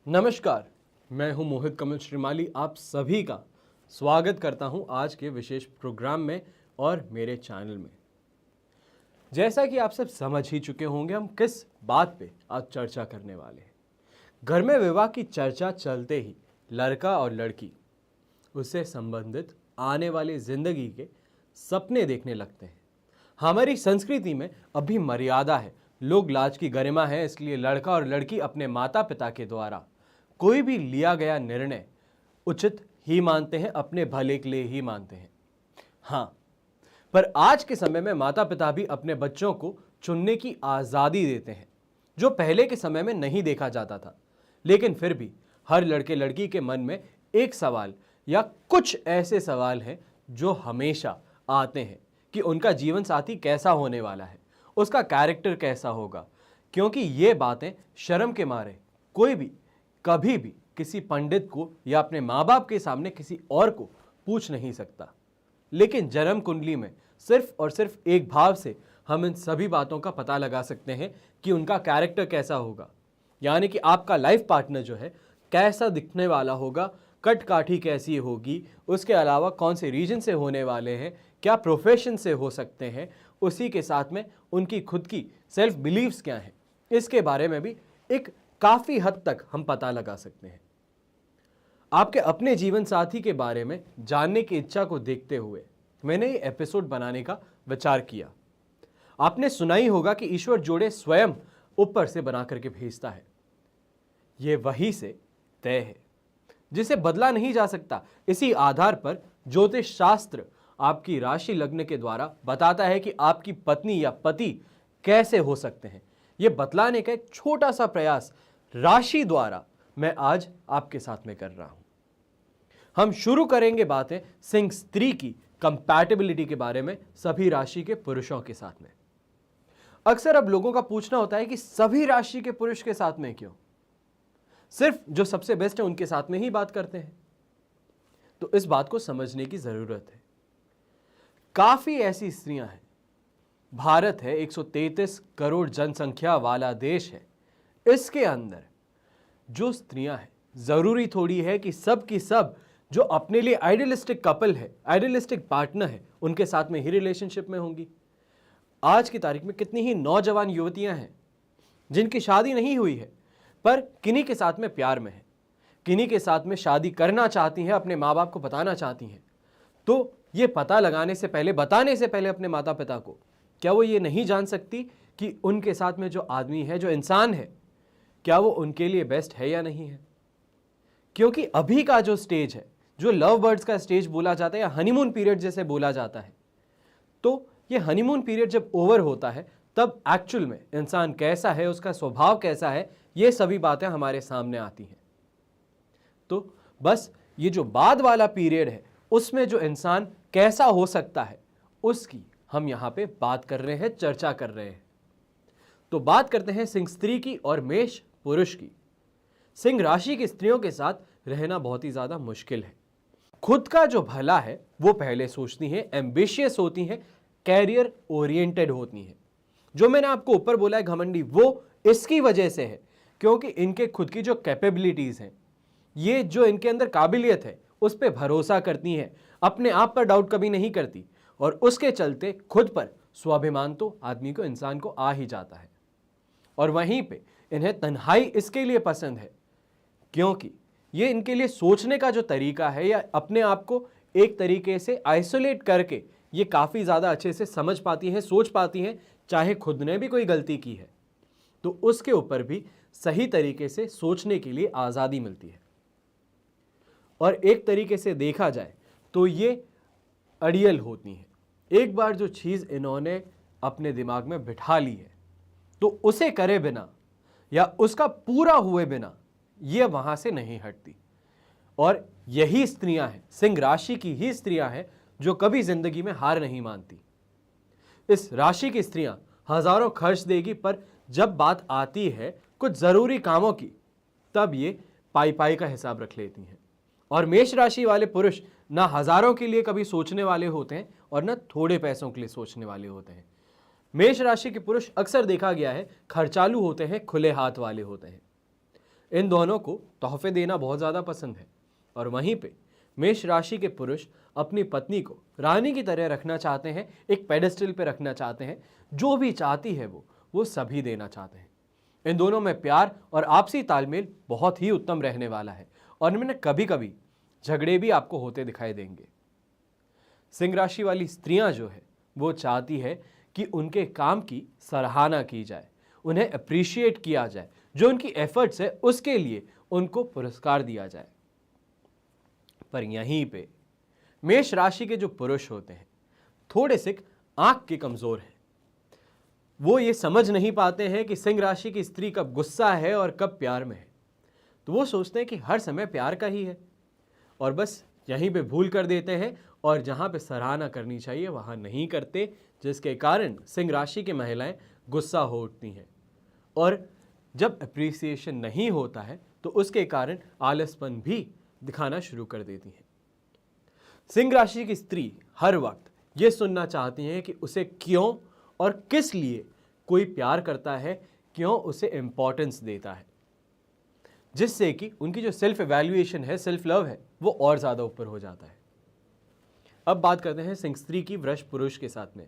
नमस्कार, मैं हूं मोहित कमल श्रीमाली। आप सभी का स्वागत करता हूं आज के विशेष प्रोग्राम में और मेरे चैनल में। जैसा कि आप सब समझ ही चुके होंगे, हम किस बात पे आज चर्चा करने वाले हैं। घर में विवाह की चर्चा चलते ही लड़का और लड़की उससे संबंधित आने वाली जिंदगी के सपने देखने लगते हैं। हमारी संस्कृति में अभी मर्यादा है, लोग लाज की गरिमा है, इसलिए लड़का और लड़की अपने माता पिता के द्वारा कोई भी लिया गया निर्णय उचित ही मानते हैं, अपने भले के लिए ही मानते हैं। हाँ, पर आज के समय में माता पिता भी अपने बच्चों को चुनने की आज़ादी देते हैं, जो पहले के समय में नहीं देखा जाता था। लेकिन फिर भी हर लड़के लड़की के मन में एक सवाल या कुछ ऐसे सवाल हैं जो हमेशा आते हैं कि उनका जीवन साथी कैसा होने वाला है, उसका कैरेक्टर कैसा होगा, क्योंकि ये बातें शर्म के मारे कोई भी कभी भी किसी पंडित को या अपने माँ बाप के सामने किसी और को पूछ नहीं सकता। लेकिन जन्म कुंडली में सिर्फ और सिर्फ एक भाव से हम इन सभी बातों का पता लगा सकते हैं कि उनका कैरेक्टर कैसा होगा, यानी कि आपका लाइफ पार्टनर जो है कैसा दिखने वाला होगा, कट काठी कैसी होगी, उसके अलावा कौन से रीजन से होने वाले हैं, क्या प्रोफेशन से हो सकते हैं, उसी के साथ में उनकी खुद की सेल्फ बिलीव्स क्या हैं, इसके बारे में भी एक काफ़ी हद तक हम पता लगा सकते हैं। आपके अपने जीवन साथी के बारे में जानने की इच्छा को देखते हुए मैंने ये एपिसोड बनाने का विचार किया। आपने सुना ही होगा कि ईश्वर जोड़े स्वयं ऊपर से बना करके भेजता है। ये वही से तय है जिसे बदला नहीं जा सकता। इसी आधार पर ज्योतिष शास्त्र आपकी राशि लग्न के द्वारा बताता है कि आपकी पत्नी या पति कैसे हो सकते हैं। यह बतलाने का एक छोटा सा प्रयास राशि द्वारा मैं आज आपके साथ में कर रहा हूं। हम शुरू करेंगे बातें सिंह स्त्री की कंपैटिबिलिटी के बारे में सभी राशि के पुरुषों के साथ में। अक्सर अब लोगों का पूछना होता है कि सभी राशि के पुरुष के साथ में क्यों, सिर्फ जो सबसे बेस्ट है उनके साथ में ही बात करते हैं। तो इस बात को समझने की जरूरत है। काफी ऐसी स्त्रियां हैं, भारत है 133 करोड़ जनसंख्या वाला देश है, इसके अंदर जो स्त्रियां हैं, जरूरी थोड़ी है कि सब की सब जो अपने लिए आइडियलिस्टिक कपल है, आइडियलिस्टिक पार्टनर है, उनके साथ में ही रिलेशनशिप में होंगी। आज की तारीख में कितनी ही नौजवान युवतियां हैं जिनकी शादी नहीं हुई है पर किन्हीं के साथ में प्यार में है, किन्हीं के साथ में शादी करना चाहती हैं, अपने माँ बाप को बताना चाहती हैं। तो ये पता लगाने से पहले, बताने से पहले अपने माता पिता को, क्या वो ये नहीं जान सकती कि उनके साथ में जो आदमी है, जो इंसान है, क्या वो उनके लिए बेस्ट है या नहीं है? क्योंकि अभी का जो स्टेज है, जो लव बर्ड्स का स्टेज बोला जाता है या हनीमून पीरियड जैसे बोला जाता है, तो ये हनीमून पीरियड जब ओवर होता है तब एक्चुअल में इंसान कैसा है, उसका स्वभाव कैसा है, ये सभी बातें हमारे सामने आती हैं। तो बस ये जो बाद वाला पीरियड है उसमें जो इंसान कैसा हो सकता है उसकी हम यहाँ पे बात कर रहे हैं, चर्चा कर रहे हैं। तो बात करते हैं सिंह स्त्री की और मेष पुरुष की। सिंह राशि की स्त्रियों के साथ रहना बहुत ही ज्यादा मुश्किल है। खुद का जो भला है वो पहले सोचती हैं, एम्बिशियस होती हैं, कैरियर ओरिएंटेड होती हैं। जो मैंने आपको ऊपर बोला है घमंडी, वो इसकी वजह से है क्योंकि इनके खुद की जो कैपेबिलिटीज हैं, ये जो इनके अंदर काबिलियत है उस पर भरोसा करती हैं, अपने आप पर डाउट कभी नहीं करती, और उसके चलते खुद पर स्वाभिमान तो आदमी को, इंसान को आ ही जाता है। और वहीं पे इन्हें तन्हाई इसके लिए पसंद है क्योंकि ये इनके लिए सोचने का जो तरीका है या अपने आप को एक तरीके से आइसोलेट करके ये काफ़ी ज़्यादा अच्छे से समझ पाती हैं, सोच पाती हैं, चाहे खुद ने भी कोई गलती की है तो उसके ऊपर भी सही तरीके से सोचने के लिए आज़ादी मिलती है। और एक तरीके से देखा जाए तो ये अड़ियल होती हैं। एक बार जो चीज़ इन्होंने अपने दिमाग में बिठा ली है तो उसे करे बिना या उसका पूरा हुए बिना ये वहां से नहीं हटती। और यही स्त्रियां हैं, सिंह राशि की ही स्त्रियां हैं जो कभी जिंदगी में हार नहीं मानती। इस राशि की स्त्रियां हजारों खर्च देगी पर जब बात आती है कुछ जरूरी कामों की तब ये पाई पाई का हिसाब रख लेती हैं। और मेष राशि वाले पुरुष ना हजारों के लिए कभी सोचने वाले होते हैं और ना थोड़े पैसों के लिए सोचने वाले होते हैं। मेष राशि के पुरुष अक्सर देखा गया है खर्चालू होते हैं, खुले हाथ वाले होते हैं। इन दोनों को तोहफे देना बहुत ज़्यादा पसंद है। और वहीं पे मेष राशि के पुरुष अपनी पत्नी को रानी की तरह रखना चाहते हैं, एक पेडेस्टल पे रखना चाहते हैं। जो भी चाहती है वो सभी देना चाहते हैं। इन दोनों में प्यार और आपसी तालमेल बहुत ही उत्तम रहने वाला है और इनमें कभी कभी झगड़े भी आपको होते दिखाई देंगे। सिंह राशि वाली स्त्रियां जो है वो चाहती है कि उनके काम की सराहना की जाए, उन्हें अप्रिशिएट किया जाए, जो उनकी एफर्ट्स है उसके लिए उनको पुरस्कार दिया जाए। पर यहीं पे मेष राशि के जो पुरुष होते हैं थोड़े से आंख के कमजोर हैं। वो ये समझ नहीं पाते हैं कि सिंह राशि की स्त्री कब गुस्सा है और कब प्यार में है। तो वो सोचते हैं कि हर समय प्यार का ही है और बस यहीं पे भूल कर देते हैं और जहां पे सराहना करनी चाहिए वहां नहीं करते, जिसके कारण सिंह राशि की महिलाएं गुस्सा हो उठती हैं और जब अप्रिसिएशन नहीं होता है तो उसके कारण आलसपन भी दिखाना शुरू कर देती हैं। सिंह राशि की स्त्री हर वक्त ये सुनना चाहती हैं कि उसे क्यों और किस लिए कोई प्यार करता है, क्यों उसे इंपॉर्टेंस देता है, जिससे कि उनकी जो सेल्फ एवैल्यूएशन है, सेल्फ लव है, वो और ज़्यादा ऊपर हो जाता है। अब बात करते हैं सिंह स्त्री की वृष पुरुष के साथ में।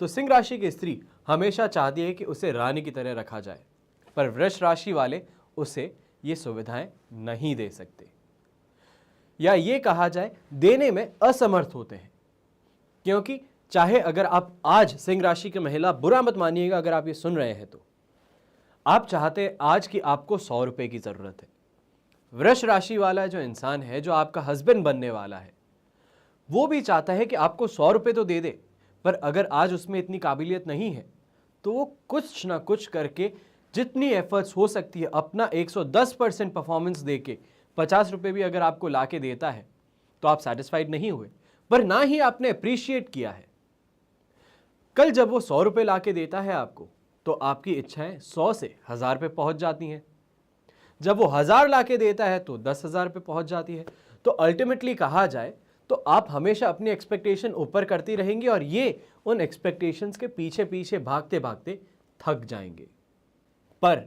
तो सिंह राशि की स्त्री हमेशा चाहती है कि उसे रानी की तरह रखा जाए, पर वृष राशि वाले उसे ये सुविधाएं नहीं दे सकते, या ये कहा जाए देने में असमर्थ होते हैं। क्योंकि चाहे अगर आप आज सिंह राशि की महिला, बुरा मत मानिएगा अगर आप ये सुन रहे हैं, तो आप चाहते हैं आज कि आपको 100 रुपए की जरूरत है। वृष राशि वाला जो इंसान है, जो आपका हस्बैंड बनने वाला है, वो भी चाहता है कि आपको 100 रुपए तो दे दे, पर अगर आज उसमें इतनी काबिलियत नहीं है तो वो कुछ ना कुछ करके जितनी एफर्ट्स हो सकती है अपना 110% परफॉर्मेंस दे के 50 रुपए भी अगर आपको ला के देता है तो आप सेटिस्फाइड नहीं हुए, पर ना ही आपने अप्रिशिएट किया है। कल जब वो 100 रुपए ला के देता है आपको, तो आपकी इच्छाएं 100 से 1000 पे पहुंच जाती हैं। जब वो 1000 ला के देता है तो 10,000 पे पहुंच जाती है। तो अल्टीमेटली कहा जाए तो आप हमेशा अपनी एक्सपेक्टेशन ऊपर करती रहेंगी और ये उन एक्सपेक्टेशंस के पीछे पीछे भागते भागते थक जाएंगे। पर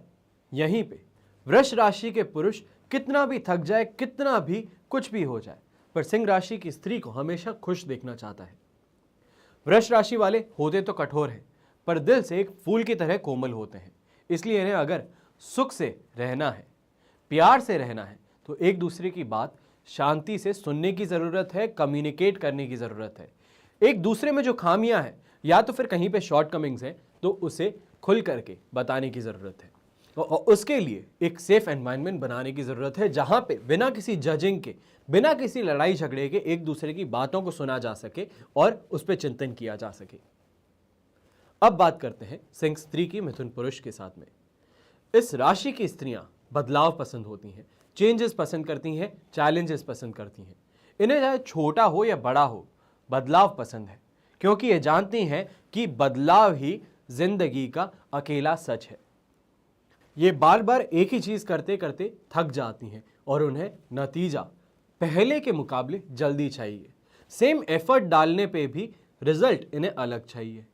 यहीं पे वृष राशि के पुरुष कितना भी थक जाए, कितना भी कुछ भी हो जाए, पर सिंह राशि की स्त्री को हमेशा खुश देखना चाहता है। वृष राशि वाले होते तो कठोर हैं, पर दिल से एक फूल की तरह कोमल होते हैं। इसलिए इन्हें अगर सुख से रहना है, प्यार से रहना है, तो एक दूसरे की बात शांति से सुनने की ज़रूरत है, कम्युनिकेट करने की ज़रूरत है। एक दूसरे में जो खामियां हैं या तो फिर कहीं पे शॉर्टकमिंग्स हैं तो उसे खुल करके बताने की ज़रूरत है। और उसके लिए एक सेफ एनवायरनमेंट बनाने की ज़रूरत है, जहाँ पे बिना किसी जजिंग के, बिना किसी लड़ाई झगड़े के एक दूसरे की बातों को सुना जा सके और उस पर चिंतन किया जा सके। अब बात करते हैं सिंह स्त्री की मिथुन पुरुष के साथ में। इस राशि की स्त्रियां बदलाव पसंद होती हैं, चेंजेस पसंद करती हैं, चैलेंजेस पसंद करती हैं। इन्हें चाहे छोटा हो या बड़ा हो, बदलाव पसंद है, क्योंकि ये जानती हैं कि बदलाव ही जिंदगी का अकेला सच है। ये बार बार एक ही चीज करते करते थक जाती हैं और उन्हें नतीजा पहले के मुकाबले जल्दी चाहिए। सेम एफर्ट डालने पे भी रिजल्ट इन्हें अलग चाहिए।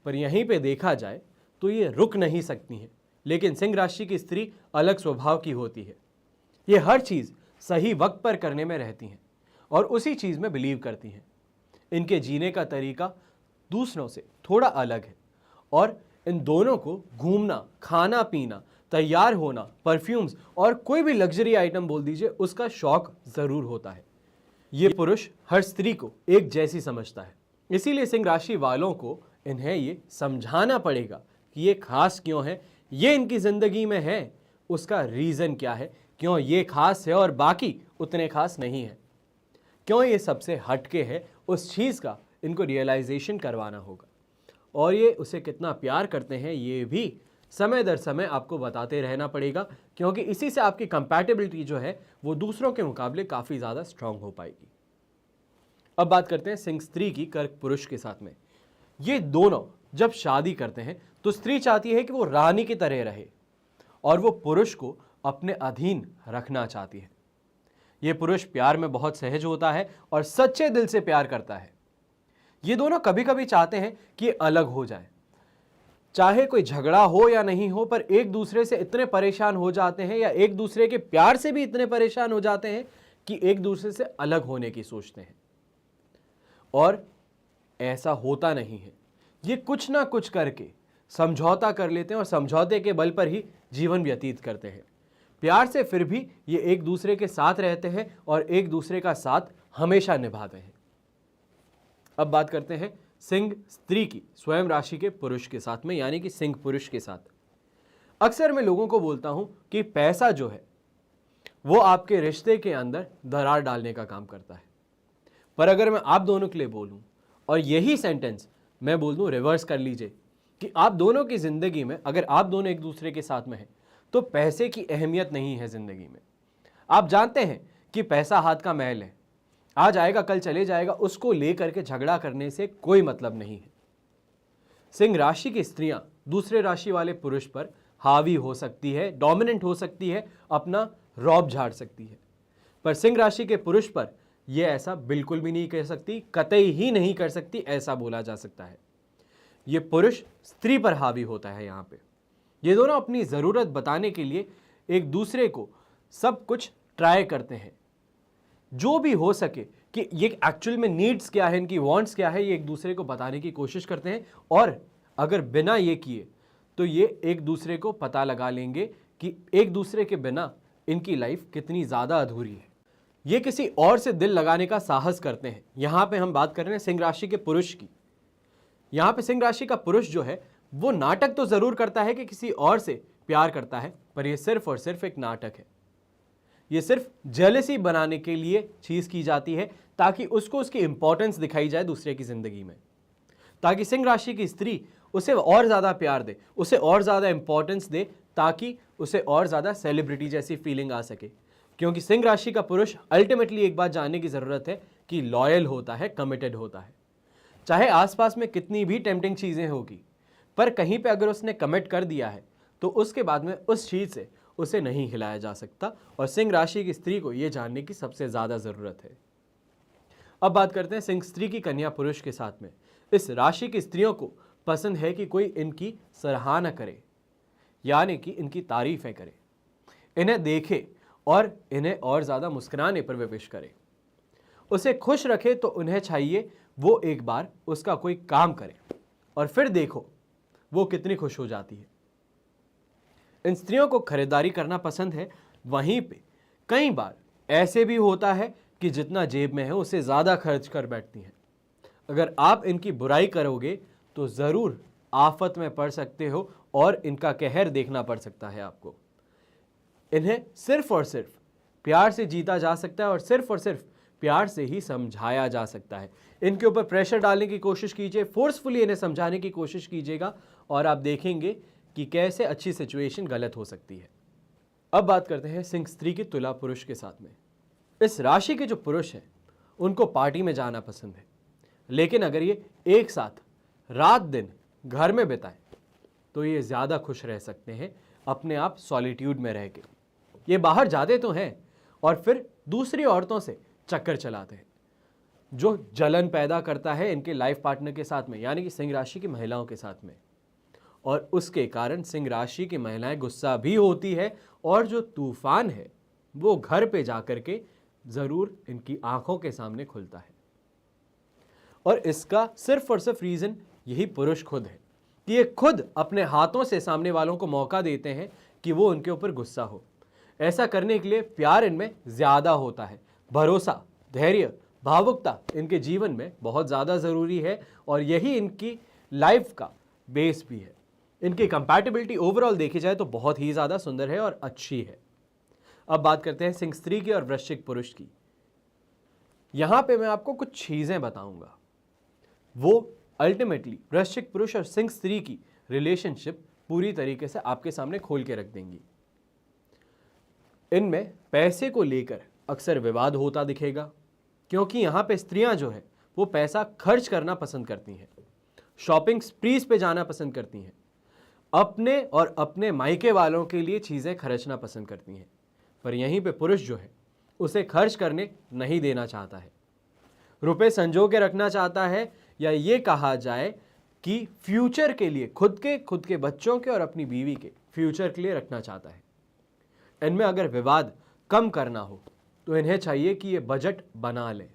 पर यहीं पे देखा जाए तो ये रुक नहीं सकती हैं, लेकिन सिंह राशि की स्त्री अलग स्वभाव की होती है। ये हर चीज़ सही वक्त पर करने में रहती हैं और उसी चीज़ में बिलीव करती हैं। इनके जीने का तरीका दूसरों से थोड़ा अलग है और इन दोनों को घूमना, खाना पीना, तैयार होना, परफ्यूम्स और कोई भी लग्जरी आइटम बोल दीजिए, उसका शौक ज़रूर होता है। ये पुरुष हर स्त्री को एक जैसी समझता है। इसीलिए सिंह राशि वालों को इन्हें ये समझाना पड़ेगा कि ये खास क्यों है, ये इनकी ज़िंदगी में है, उसका रीज़न क्या है, क्यों ये खास है और बाकी उतने खास नहीं है, क्यों ये सबसे हटके है, उस चीज़ का इनको रियलाइजेशन करवाना होगा। और ये उसे कितना प्यार करते हैं ये भी समय दर समय आपको बताते रहना पड़ेगा, क्योंकि इसी से आपकी कंपैटिबिलिटी जो है वो दूसरों के मुकाबले काफ़ी ज़्यादा स्ट्रांग हो पाएगी। अब बात करते हैं सिंह स्त्री की कर्क पुरुष के साथ में। ये दोनों जब शादी करते हैं तो स्त्री चाहती है कि वो रानी की तरह रहे और वो पुरुष को अपने अधीन रखना चाहती है। ये पुरुष प्यार में बहुत सहज होता है और सच्चे दिल से प्यार करता है। ये दोनों कभी कभी चाहते हैं कि अलग हो जाए, चाहे कोई झगड़ा हो या नहीं हो, पर एक दूसरे से इतने परेशान हो जाते हैं या एक दूसरे के प्यार से भी इतने परेशान हो जाते हैं कि एक दूसरे से अलग होने की सोचते हैं। और ऐसा होता नहीं है, ये कुछ ना कुछ करके समझौता कर लेते हैं और समझौते के बल पर ही जीवन व्यतीत करते हैं। प्यार से फिर भी ये एक दूसरे के साथ रहते हैं और एक दूसरे का साथ हमेशा निभाते हैं। अब बात करते हैं सिंह स्त्री की स्वयं राशि के पुरुष के साथ में, यानी कि सिंह पुरुष के साथ। अक्सर मैं लोगों को बोलता हूं कि पैसा जो है वो आपके रिश्ते के अंदर दरार डालने का काम करता है। पर अगर मैं आप दोनों के लिए बोलूं और यही सेंटेंस मैं बोल दूं, रिवर्स कर लीजिए, कि आप दोनों की जिंदगी में अगर आप दोनों एक दूसरे के साथ में हैं तो पैसे की अहमियत नहीं है जिंदगी में। आप जानते हैं कि पैसा हाथ का मैल है, आज आएगा कल चले जाएगा, उसको लेकर के झगड़ा करने से कोई मतलब नहीं है। सिंह राशि की स्त्रियां दूसरे राशि वाले पुरुष पर हावी हो सकती है, डोमिनेंट हो सकती है, अपना रौब झाड़ सकती है, पर सिंह राशि के पुरुष पर यह ऐसा बिल्कुल भी नहीं कर सकती, कतई ही नहीं कर सकती, ऐसा बोला जा सकता है। यह पुरुष स्त्री पर हावी होता है। यहां पे ये दोनों अपनी जरूरत बताने के लिए एक दूसरे को सब कुछ ट्राई करते हैं, जो भी हो सके कि ये एक्चुअल में नीड्स क्या है, इनकी वांट्स क्या है, ये एक दूसरे को बताने की कोशिश करते हैं। और अगर बिना ये किए तो ये एक दूसरे को पता लगा लेंगे कि एक दूसरे के बिना इनकी लाइफ कितनी ज़्यादा अधूरी है। ये किसी और से दिल लगाने का साहस करते हैं। यहाँ पे हम बात कर रहे हैं सिंह राशि के पुरुष की। यहाँ पे सिंह राशि का पुरुष जो है वो नाटक तो ज़रूर करता है कि किसी और से प्यार करता है, पर यह सिर्फ और सिर्फ एक नाटक है। ये सिर्फ जेलसी बनाने के लिए चीज़ की जाती है, ताकि उसको उसकी इंपॉर्टेंस दिखाई जाए दूसरे की ज़िंदगी में, ताकि सिंह राशि की स्त्री उसे और ज़्यादा प्यार दे, उसे और ज़्यादा इंपॉर्टेंस दे, ताकि उसे और ज़्यादा सेलिब्रिटी जैसी फीलिंग आ सके। क्योंकि सिंह राशि का पुरुष अल्टीमेटली एक बात जानने की ज़रूरत है कि लॉयल होता है, कमिटेड होता है। चाहे आसपास में कितनी भी टेम्पटिंग चीज़ें होगी, पर कहीं पे अगर उसने कमिट कर दिया है तो उसके बाद में उस चीज़ से उसे नहीं हिलाया जा सकता। और सिंह राशि की स्त्री को यह जानने की सबसे ज़्यादा ज़रूरत है। अब बात करते हैं सिंह स्त्री की कन्या पुरुष के साथ में। इस राशि की स्त्रियों को पसंद है कि कोई इनकी सराहना करे, यानी कि इनकी तारीफें करे, इन्हें देखे और इन्हें और ज़्यादा मुस्कुराने पर विवश करे, उसे खुश रखे। तो उन्हें चाहिए वो एक बार उसका कोई काम करे और फिर देखो वो कितनी खुश हो जाती है। इन स्त्रियों को खरीदारी करना पसंद है। वहीं पे कई बार ऐसे भी होता है कि जितना जेब में है उससे ज़्यादा खर्च कर बैठती हैं। अगर आप इनकी बुराई करोगे तो ज़रूर आफत में पड़ सकते हो और इनका कहर देखना पड़ सकता है आपको। इन्हें सिर्फ और सिर्फ प्यार से जीता जा सकता है और सिर्फ प्यार से ही समझाया जा सकता है। इनके ऊपर प्रेशर डालने की कोशिश कीजिए, फोर्सफुली इन्हें समझाने की कोशिश कीजिएगा और आप देखेंगे कि कैसे अच्छी सिचुएशन गलत हो सकती है। अब बात करते हैं सिंह स्त्री की तुला पुरुष के साथ में। इस राशि के जो पुरुष हैं उनको पार्टी में जाना पसंद है, लेकिन अगर ये एक साथ रात दिन घर में बिताए तो ये ज़्यादा खुश रह सकते हैं अपने आप सॉलिट्यूड में रह के। ये बाहर जाते तो हैं और फिर दूसरी औरतों से चक्कर चलाते हैं, जो जलन पैदा करता है इनके लाइफ पार्टनर के साथ में, यानी कि सिंह राशि की महिलाओं के साथ में। और उसके कारण सिंह राशि की महिलाएं गुस्सा भी होती है और जो तूफान है वो घर पे जाकर के ज़रूर इनकी आंखों के सामने खुलता है। और इसका सिर्फ और सिर्फ रीज़न यही पुरुष खुद है कि ये खुद अपने हाथों से सामने वालों को मौका देते हैं कि वो उनके ऊपर गुस्सा हो। ऐसा करने के लिए प्यार इनमें ज़्यादा होता है, भरोसा, धैर्य, भावुकता इनके जीवन में बहुत ज़्यादा ज़रूरी है और यही इनकी लाइफ का बेस भी है। इनकी कंपैटिबिलिटी ओवरऑल देखी जाए तो बहुत ही ज़्यादा सुंदर है और अच्छी है। अब बात करते हैं सिंह स्त्री की और वृश्चिक पुरुष की। यहाँ पे मैं आपको कुछ चीज़ें बताऊंगा, वो अल्टीमेटली वृश्चिक पुरुष और सिंह स्त्री की रिलेशनशिप पूरी तरीके से आपके सामने खोल के रख देंगी। इनमें पैसे को लेकर अक्सर विवाद होता दिखेगा, क्योंकि यहाँ पे स्त्रियां जो है वो पैसा खर्च करना पसंद करती हैं, शॉपिंग स्प्रीज पे जाना पसंद करती हैं, अपने और अपने मायके वालों के लिए चीज़ें खर्चना पसंद करती हैं। पर यहीं पे पुरुष जो है उसे खर्च करने नहीं देना चाहता है, रुपए संजो के रखना चाहता है, या ये कहा जाए कि फ्यूचर के लिए खुद के बच्चों के और अपनी बीवी के फ्यूचर के लिए रखना चाहता है। इनमें अगर विवाद कम करना हो तो इन्हें चाहिए कि ये बजट बना लें।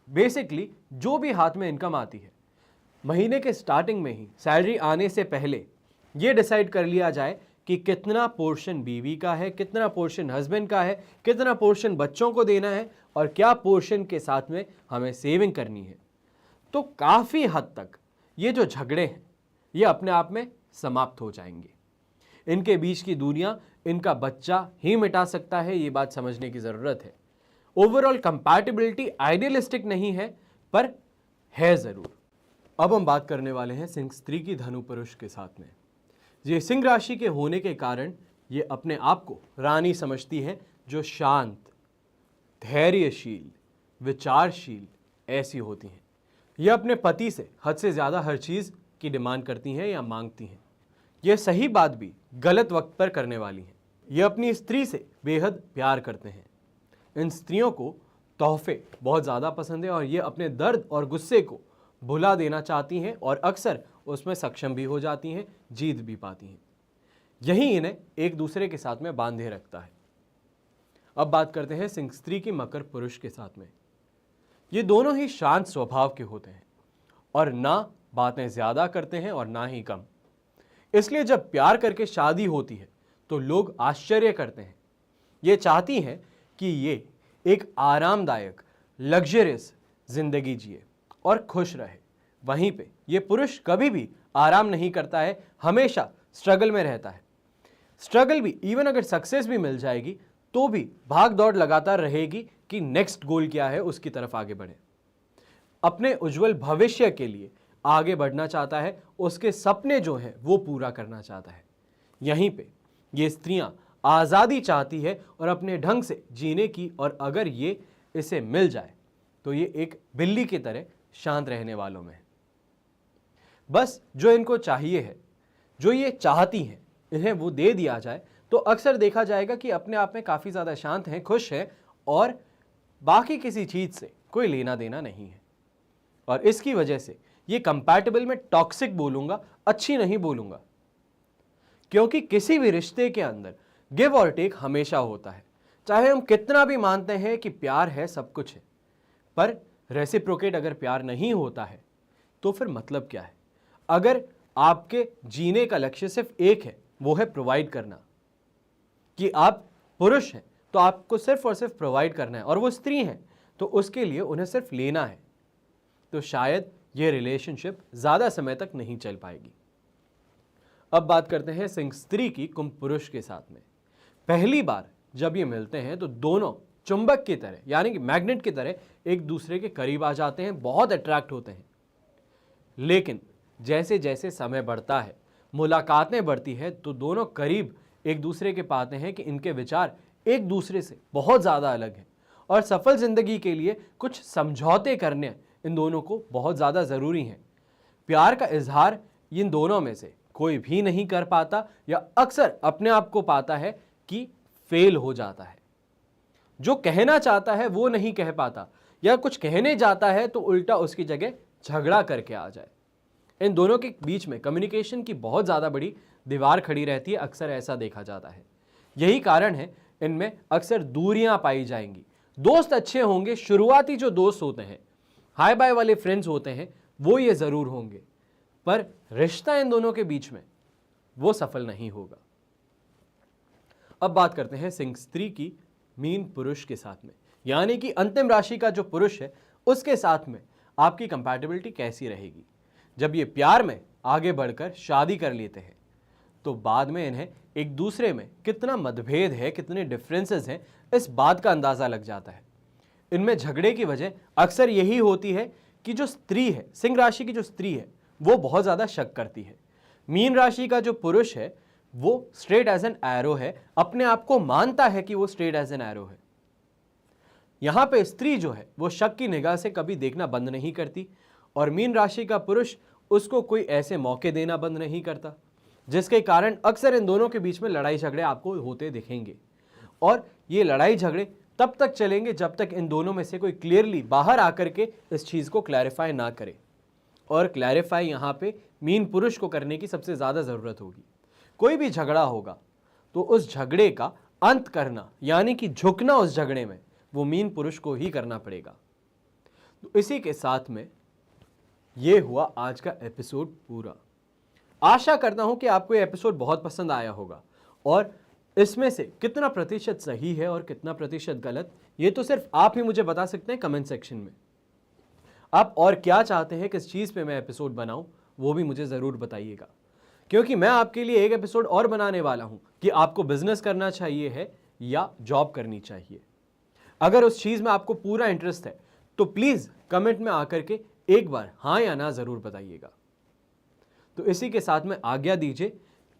बेसिकली जो भी हाथ में इनकम आती है, महीने के स्टार्टिंग में ही सैलरी आने से पहले ये डिसाइड कर लिया जाए कि कितना पोर्शन बीवी का है, कितना पोर्शन हस्बैंड का है, कितना पोर्शन बच्चों को देना है और क्या पोर्शन के साथ में हमें सेविंग करनी है। तो काफ़ी हद तक ये जो झगड़े हैं ये अपने आप में समाप्त हो जाएंगे। इनके बीच की दूरियां इनका बच्चा ही मिटा सकता है, ये बात समझने की ज़रूरत है। ओवरऑल कंपैटिबिलिटी आइडियलिस्टिक नहीं है, पर है ज़रूर। अब हम बात करने वाले हैं सिंह स्त्री की धनु पुरुष के साथ में। ये सिंह राशि के होने के कारण ये अपने आप को रानी समझती है, जो शांत, धैर्यशील, विचारशील ऐसी होती हैं। ये अपने पति से हद से ज़्यादा हर चीज़ की डिमांड करती हैं या मांगती हैं। ये सही बात भी गलत वक्त पर करने वाली हैं। ये अपनी स्त्री से बेहद प्यार करते हैं। इन स्त्रियों को तोहफे बहुत ज़्यादा पसंद है और ये अपने दर्द और गुस्से को भुला देना चाहती हैं और अक्सर उसमें सक्षम भी हो जाती हैं, जीत भी पाती हैं। यही इन्हें एक दूसरे के साथ में बांधे रखता है। अब बात करते हैं सिंह स्त्री की मकर पुरुष के साथ में। ये दोनों ही शांत स्वभाव के होते हैं और ना बातें ज़्यादा करते हैं और ना ही कम। इसलिए जब प्यार करके शादी होती है तो लोग आश्चर्य करते हैं। ये चाहती हैं कि ये एक आरामदायक, लग्जरियस जिंदगी जिए और खुश रहे। वहीं पे ये पुरुष कभी भी आराम नहीं करता है, हमेशा स्ट्रगल में रहता है। स्ट्रगल भी, इवन अगर सक्सेस भी मिल जाएगी तो भी भाग दौड़ लगातार रहेगी कि नेक्स्ट गोल क्या है, उसकी तरफ आगे बढ़े। अपने उज्जवल भविष्य के लिए आगे बढ़ना चाहता है, उसके सपने जो हैं वो पूरा करना चाहता है। यहीं पे ये स्त्रियां आज़ादी चाहती है और अपने ढंग से जीने की, और अगर ये इसे मिल जाए तो ये एक बिल्ली की तरह शांत रहने वालों में है। बस जो इनको चाहिए है, जो ये चाहती हैं, इन्हें वो दे दिया जाए तो अक्सर देखा जाएगा कि अपने आप में काफ़ी ज़्यादा शांत हैं, खुश हैं और बाकी किसी चीज़ से कोई लेना देना नहीं है। और इसकी वजह से ये कंपैटिबल में टॉक्सिक बोलूँगा, अच्छी नहीं बोलूँगा, क्योंकि किसी भी रिश्ते के अंदर गिव और टेक हमेशा होता है। चाहे हम कितना भी मानते हैं कि प्यार है, सब कुछ है, पर रेसिप्रोकेट अगर प्यार नहीं होता है तो फिर मतलब क्या है। अगर आपके जीने का लक्ष्य सिर्फ एक है, वो है प्रोवाइड करना, कि आप पुरुष हैं तो आपको सिर्फ और सिर्फ प्रोवाइड करना है, और वो स्त्री हैं तो उसके लिए उन्हें सिर्फ लेना है, तो शायद ये रिलेशनशिप ज़्यादा समय तक नहीं चल पाएगी। अब बात करते हैं सिंह स्त्री की कुंभ पुरुष के साथ में। पहली बार जब ये मिलते हैं तो दोनों चुंबक की तरह, यानी कि मैग्नेट की तरह एक दूसरे के करीब आ जाते हैं, बहुत अट्रैक्ट होते हैं। लेकिन जैसे जैसे समय बढ़ता है, मुलाकातें बढ़ती है, तो दोनों करीब एक दूसरे के पाते हैं कि इनके विचार एक दूसरे से बहुत ज़्यादा अलग हैं और सफल ज़िंदगी के लिए कुछ समझौते करने इन दोनों को बहुत ज़्यादा ज़रूरी हैं। प्यार का इजहार इन दोनों में से कोई भी नहीं कर पाता, या अक्सर अपने आप को पाता है कि फेल हो जाता है। जो कहना चाहता है वो नहीं कह पाता, या कुछ कहने जाता है तो उल्टा उसकी जगह झगड़ा करके आ जाए। इन दोनों के बीच में कम्युनिकेशन की बहुत ज़्यादा बड़ी दीवार खड़ी रहती है, अक्सर ऐसा देखा जाता है। यही कारण है इनमें अक्सर दूरियां पाई जाएंगी। दोस्त अच्छे होंगे, शुरुआती जो दोस्त होते हैं, हाय बाय वाले फ्रेंड्स होते हैं, वो ये ज़रूर होंगे, पर रिश्ता इन दोनों के बीच में वो सफल नहीं होगा। अब बात करते हैं सिंह स्त्री की मीन पुरुष के साथ में, यानी कि अंतिम राशि का जो पुरुष है उसके साथ में आपकी कंपैटिबिलिटी कैसी रहेगी। जब ये प्यार में आगे बढ़कर शादी कर लेते हैं तो बाद में इन्हें एक दूसरे में कितना मतभेद है, कितने डिफरेंसेस हैं, इस बात का अंदाज़ा लग जाता है। इनमें झगड़े की वजह अक्सर यही होती है कि जो स्त्री है, सिंह राशि की जो स्त्री है, वो बहुत ज़्यादा शक करती है। मीन राशि का जो पुरुष है वो स्ट्रेट एज एन एरो है, अपने आप को मानता है कि वो स्ट्रेट एज एन एरो है। यहाँ पे स्त्री जो है वो शक की निगाह से कभी देखना बंद नहीं करती, और मीन राशि का पुरुष उसको कोई ऐसे मौके देना बंद नहीं करता, जिसके कारण अक्सर इन दोनों के बीच में लड़ाई झगड़े आपको होते दिखेंगे। और ये लड़ाई झगड़े तब तक चलेंगे जब तक इन दोनों में से कोई क्लियरली बाहर आकर के इस चीज़ को क्लैरिफाई ना करे। और क्लैरिफाई यहाँ पे मीन पुरुष को करने की सबसे ज़्यादा ज़रूरत होगी। कोई भी झगड़ा होगा तो उस झगड़े का अंत करना यानी कि झुकना उस झगड़े में वो मीन पुरुष को ही करना पड़ेगा। तो इसी के साथ में ये हुआ आज का एपिसोड पूरा। आशा करता हूं कि आपको ये एपिसोड बहुत पसंद आया होगा और इसमें से कितना प्रतिशत सही है और कितना प्रतिशत गलत ये तो सिर्फ आप ही मुझे बता सकते हैं कमेंट सेक्शन में। आप और क्या चाहते हैं, किस चीज़ पे मैं एपिसोड बनाऊं, वो भी मुझे ज़रूर बताइएगा, क्योंकि मैं आपके लिए एक एपिसोड और बनाने वाला हूं कि आपको बिजनेस करना चाहिए है या जॉब करनी चाहिए। अगर उस चीज़ में आपको पूरा इंटरेस्ट है तो प्लीज़ कमेंट में आकर के एक बार हाँ या ना ज़रूर बताइएगा। तो इसी के साथ में आज्ञा दीजिए,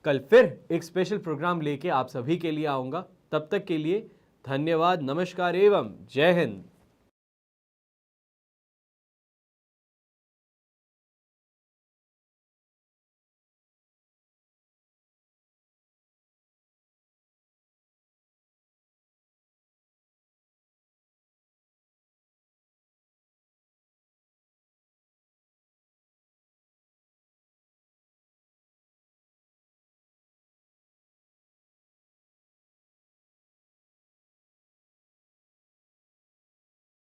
कल फिर एक स्पेशल प्रोग्राम लेके आप सभी के लिए आऊँगा। तब तक के लिए धन्यवाद, नमस्कार एवं जय हिंद।